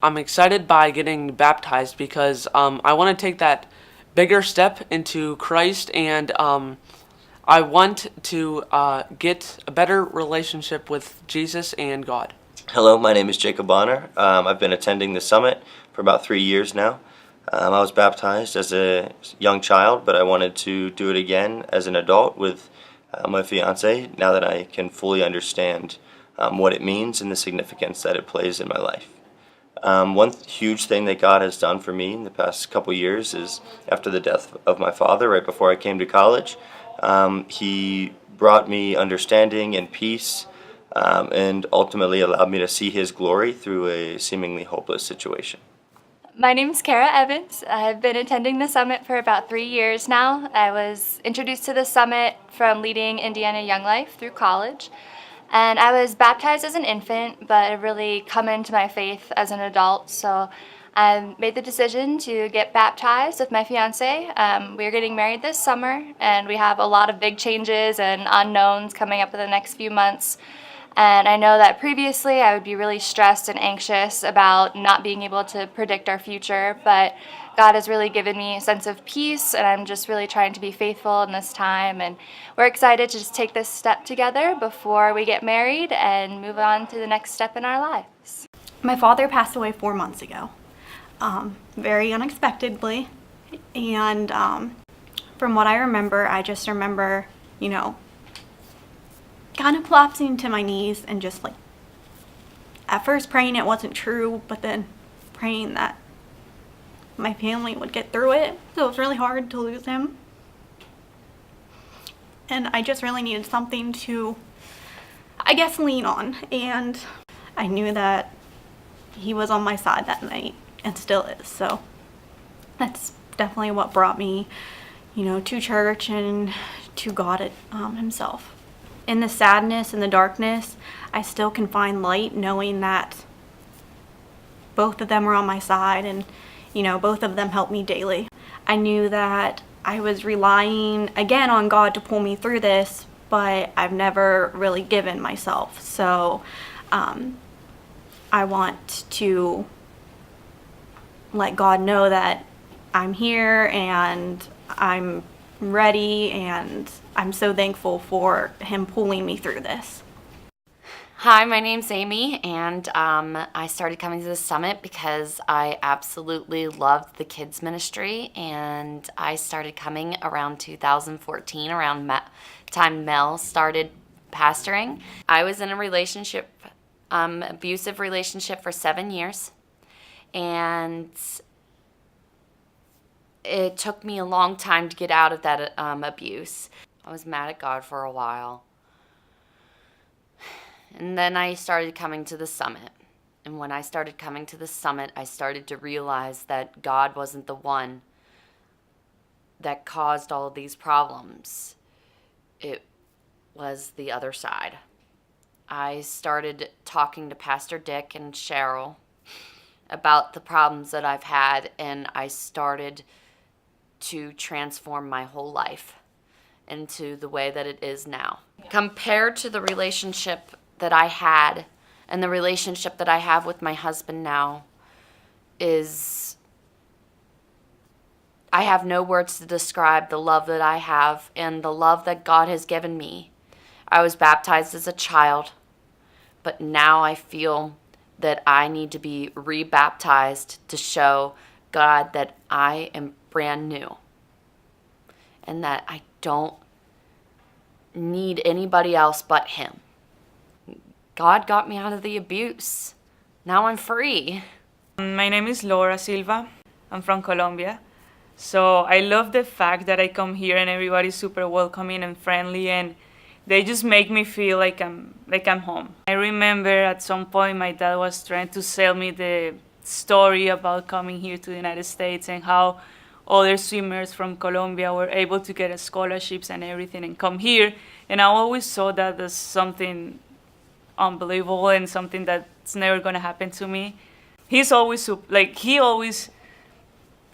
I'm excited by getting baptized because I want to take that bigger step into Christ, and I want to get a better relationship with Jesus and God. Hello, my name is Jacob Bonner. I've been attending the summit for about 3 years now. I was baptized as a young child, but I wanted to do it again as an adult with my fiance now that I can fully understand what it means and the significance that it plays in my life. One huge thing that God has done for me in the past couple years is after the death of my father, right before I came to college, He brought me understanding and peace, and ultimately allowed me to see His glory through a seemingly hopeless situation. My name is Kara Evans. I've been attending the summit for about 3 years now. I was introduced to the summit from leading Indiana Young Life through college. And I was baptized as an infant, but I've really come into my faith as an adult. So I made the decision to get baptized with my fiance. We're getting married this summer, and we have a lot of big changes and unknowns coming up in the next few months. And I know that previously I would be really stressed and anxious about not being able to predict our future, but God has really given me a sense of peace, and I'm just really trying to be faithful in this time. And we're excited to just take this step together before we get married and move on to the next step in our lives. My father passed away 4 months ago, very unexpectedly. And from what I remember, I just remember, kind of collapsing to my knees and just at first praying it wasn't true, but then praying that my family would get through it. So it was really hard to lose him. And I just really needed something to, lean on. And I knew that he was on my side that night and still is. So that's definitely what brought me, to church and to God himself. In the sadness and the darkness, I still can find light knowing that both of them are on my side, and both of them help me daily. I knew that I was relying again on God to pull me through this, but I've never really given myself. So I want to let God know that I'm here and I'm ready, and I'm so thankful for him pulling me through this. Hi, my name's Amy, and I started coming to the summit because I absolutely loved the kids ministry, and I started coming around 2014, around time Mel started pastoring. I was in a relationship, abusive relationship for 7 years, and it took me a long time to get out of that abuse. I was mad at God for a while. And then I started coming to the summit. And when I started coming to the summit, I started to realize that God wasn't the one that caused all of these problems. It was the other side. I started talking to Pastor Dick and Cheryl about the problems that I've had, and I started to transform my whole life into the way that it is now. Compared to the relationship that I had and the relationship that I have with my husband now, is I have no words to describe the love that I have and the love that God has given me. I was baptized as a child, but now I feel that I need to be rebaptized to show God that I am brand new and that I don't need anybody else but him. God got me out of the abuse. Now I'm free. My name is Laura Silva. I'm from Colombia. So I love the fact that I come here and everybody's super welcoming and friendly, and they just make me feel like I'm home. I remember at some point my dad was trying to sell me the story about coming here to the United States and how other swimmers from Colombia were able to get scholarships and everything and come here. And I always saw that as something unbelievable and something that's never going to happen to me. He always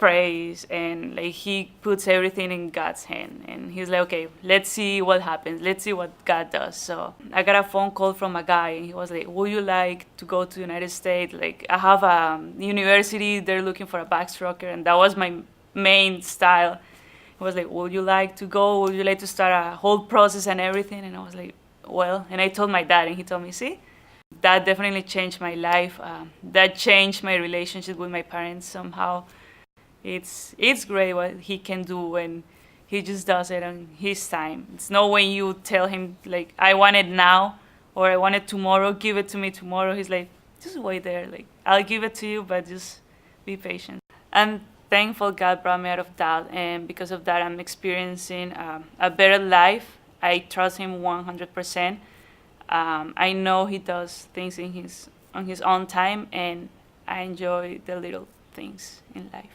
prays, and like he puts everything in God's hand, and he's like, okay, let's see what happens, let's see what God does. So I got a phone call from a guy, and he was like, would you like to go to the United States? Like, I have a university, they're looking for a backstroker, and that was my main style. He was like, would you like to go? Would you like to start a whole process and everything? And I was like, well, and I told my dad, and he told me, see, that definitely changed my life. That changed my relationship with my parents somehow. It's great what he can do when he just does it on his time. It's not when you tell him like, I want it now, or I want it tomorrow, give it to me tomorrow. He's like, just wait there, like, I'll give it to you, but just be patient. I'm thankful God brought me out of that, and because of that I'm experiencing a better life. I trust him 100%. I know he does things on his own time, and I enjoy the little things in life.